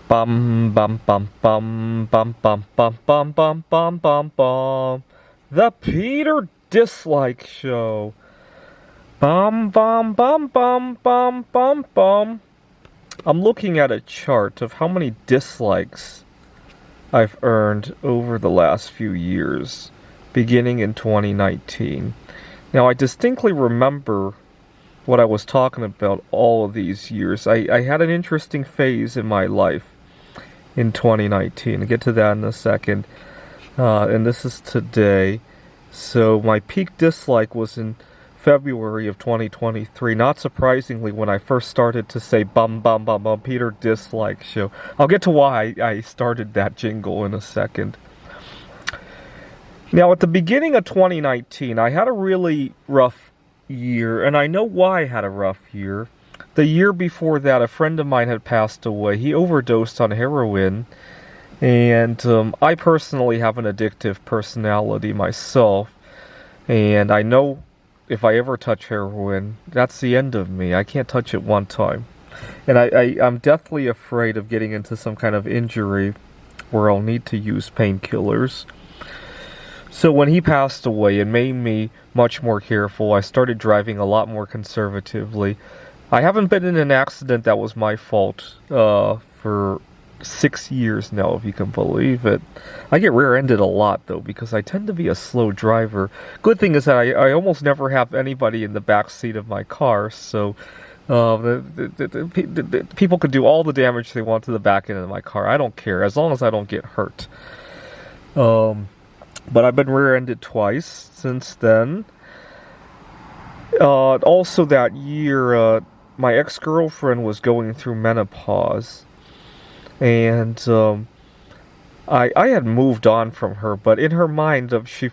Bum bum bum bum bum bum bum bum bum bum bum bum. The Peter Dislike Show. Bum bum bum bum bum bum bum. I'm looking at a chart of how many dislikes I've earned over the last few years, beginning in 2019. Now, I distinctly remember what I was talking about all of these years. I had an interesting phase in my life in 2019. I'll get to that in a second. And this is today. So my peak dislike was in February of 2023. Not surprisingly, when I first started to say bum bum bum bum Peter Dislike Show. I'll get to why I started that jingle in a second. Now, at the beginning of 2019, I had a really rough year, and I know why I had a rough year. The year before that, a friend of mine had passed away. He overdosed on heroin, and I personally have an addictive personality myself, and I know if I ever touch heroin, that's the end of me. I can't touch it one time. And I'm deathly afraid of getting into some kind of injury where I'll need to use painkillers. So when he passed away, it made me much more careful. I started driving a lot more conservatively. I haven't been in an accident that was my fault for 6 years now, if you can believe it. I get rear-ended a lot, though, because I tend to be a slow driver. Good thing is that I almost never have anybody in the back seat of my car, so the people could do all the damage they want to the back end of my car. I don't care, as long as I don't get hurt. But I've been rear-ended twice since then. Also that year, my ex-girlfriend was going through menopause. And I had moved on from her, but in her mind, she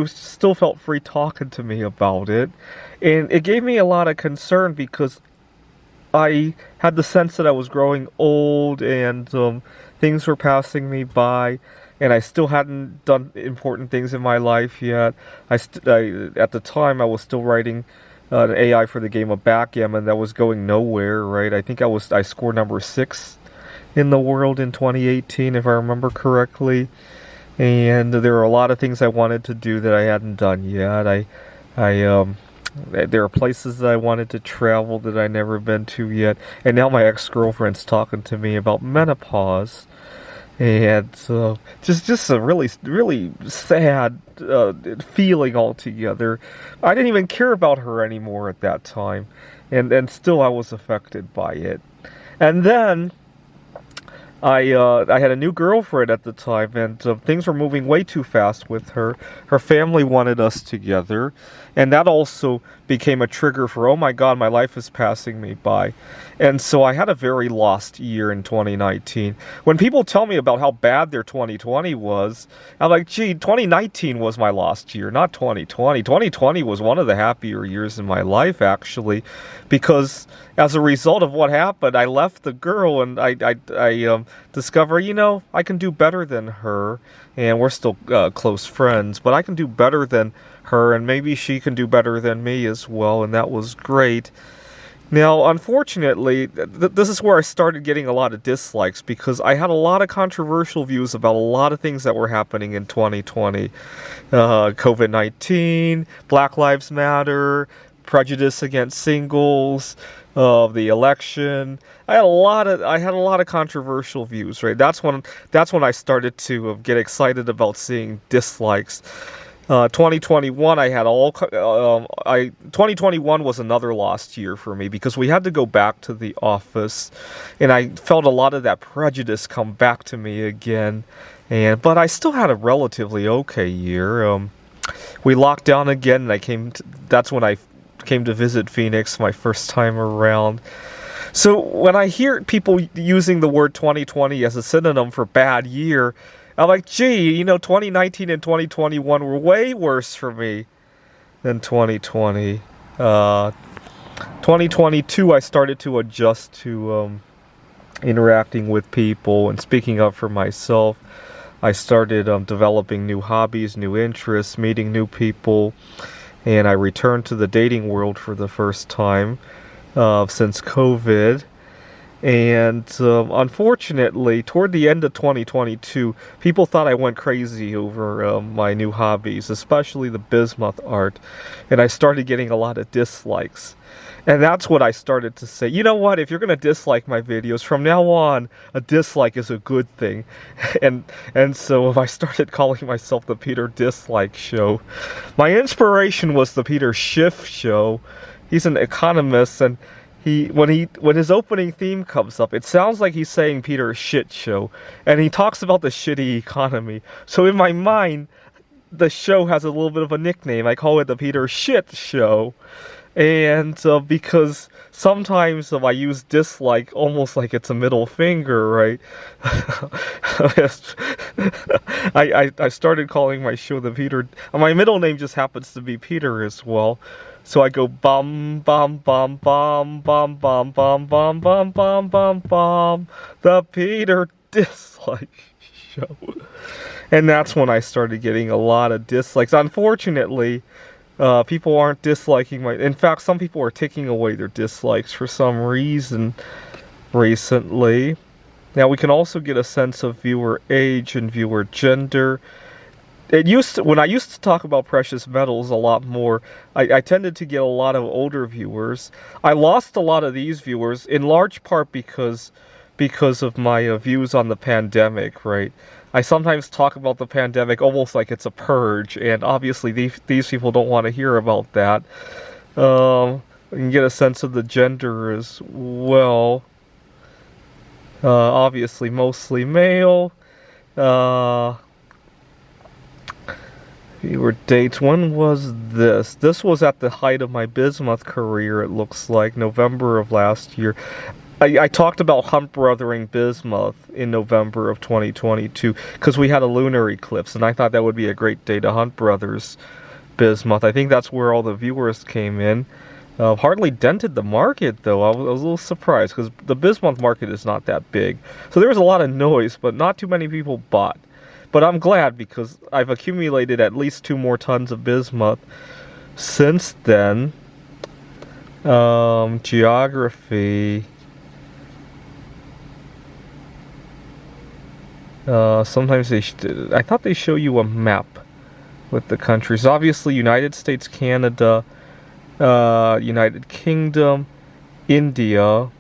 still felt free talking to me about it. And it gave me a lot of concern because I had the sense that I was growing old and things were passing me by. And I still hadn't done important things in my life yet. At the time, I was still writing an AI for the game of backgammon that was going nowhere, right? I think I scored number 6 in the world in 2018, if I remember correctly. And there were a lot of things I wanted to do that I hadn't done yet. There are places that I wanted to travel that I never been to yet. And now my ex-girlfriend's talking to me about menopause. And just a really, really sad feeling altogether. I didn't even care about her anymore at that time. And still I was affected by it. And then I had a new girlfriend at the time, and things were moving way too fast with her. Her family wanted us together, and that also became a trigger for, oh my God, my life is passing me by. And so I had a very lost year in 2019. When people tell me about how bad their 2020 was, I'm like, gee, 2019 was my lost year, not 2020. 2020 was one of the happier years in my life, actually, because as a result of what happened, I left the girl and I discovered, I can do better than her, and we're still close friends, but I can do better than her, and maybe she can do better than me as well, and that was great. Now, unfortunately, this is where I started getting a lot of dislikes, because I had a lot of controversial views about a lot of things that were happening in 2020. COVID-19, Black Lives Matter, prejudice against singles, the election. I had a lot of controversial views, right? That's when I started to get excited about seeing dislikes. 2021, 2021 was another lost year for me because we had to go back to the office, and I felt a lot of that prejudice come back to me again. But I still had a relatively okay year. We locked down again, and that's when I came to visit Phoenix my first time around. So when I hear people using the word 2020 as a synonym for bad year, I'm like, gee, 2019 and 2021 were way worse for me than 2020. 2022, I started to adjust to interacting with people and speaking up for myself. I started developing new hobbies, new interests, meeting new people, and I returned to the dating world for the first time since COVID. And unfortunately, toward the end of 2022, people thought I went crazy over my new hobbies, especially the bismuth art, and I started getting a lot of dislikes. And that's what I started to say. You know what? If you're going to dislike my videos, from now on, a dislike is a good thing. And so I started calling myself the Peter Dislike Show. My inspiration was the Peter Schiff Show. He's an economist, and when his opening theme comes up, it sounds like he's saying Peter Shit Show, and he talks about the shitty economy. So in my mind, the show has a little bit of a nickname. I call it the Peter Shit Show. And because sometimes I use dislike almost like it's a middle finger, right? I started calling my show the Peter. My middle name just happens to be Peter as well. So I go bum bum bum bum bum bum bum bum bum bum bum bum, the Peter Dislike Show. And that's when I started getting a lot of dislikes. Unfortunately, people aren't disliking my... In fact, some people are taking away their dislikes for some reason recently. Now, we can also get a sense of viewer age and viewer gender. When I used to talk about precious metals a lot more, I tended to get a lot of older viewers. I lost a lot of these viewers, in large part because of my views on the pandemic, right? I sometimes talk about the pandemic almost like it's a purge, and obviously these people don't want to hear about that. You can get a sense of the gender as well. Obviously mostly male. Viewer dates. When was this? This was at the height of my bismuth career, it looks like, November of last year. I talked about hunt brothering bismuth in November of 2022 because we had a lunar eclipse, and I thought that would be a great day to hunt brothers bismuth. I think that's where all the viewers came in. Hardly dented the market, though. I was a little surprised because the bismuth market is not that big. So there was a lot of noise, but not too many people bought. But I'm glad because I've accumulated at least 2 more tons of bismuth since then. Geography. Sometimes I thought they show you a map with the countries. Obviously, United States, Canada, United Kingdom, India.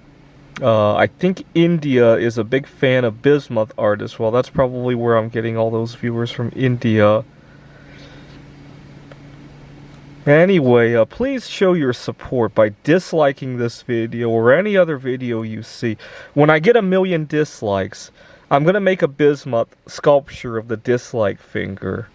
I think India is a big fan of bismuth art as well. That's probably where I'm getting all those viewers from, India. Anyway, please show your support by disliking this video or any other video you see. When I get 1 million dislikes, I'm going to make a bismuth sculpture of the dislike finger.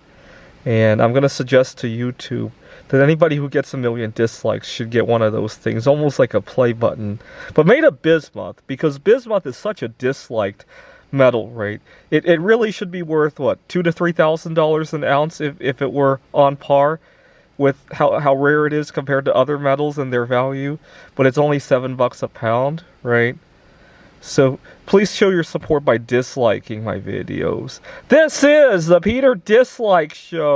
And I'm going to suggest to YouTube that anybody who gets 1 million dislikes should get one of those things, almost like a play button, but made of bismuth, because bismuth is such a disliked metal, right? It really should be worth, what, $2,000 to $3,000 an ounce if it were on par with how rare it is compared to other metals and their value, but it's only $7 a pound, right? So please show your support by disliking my videos. This is the Peter Dislike Show.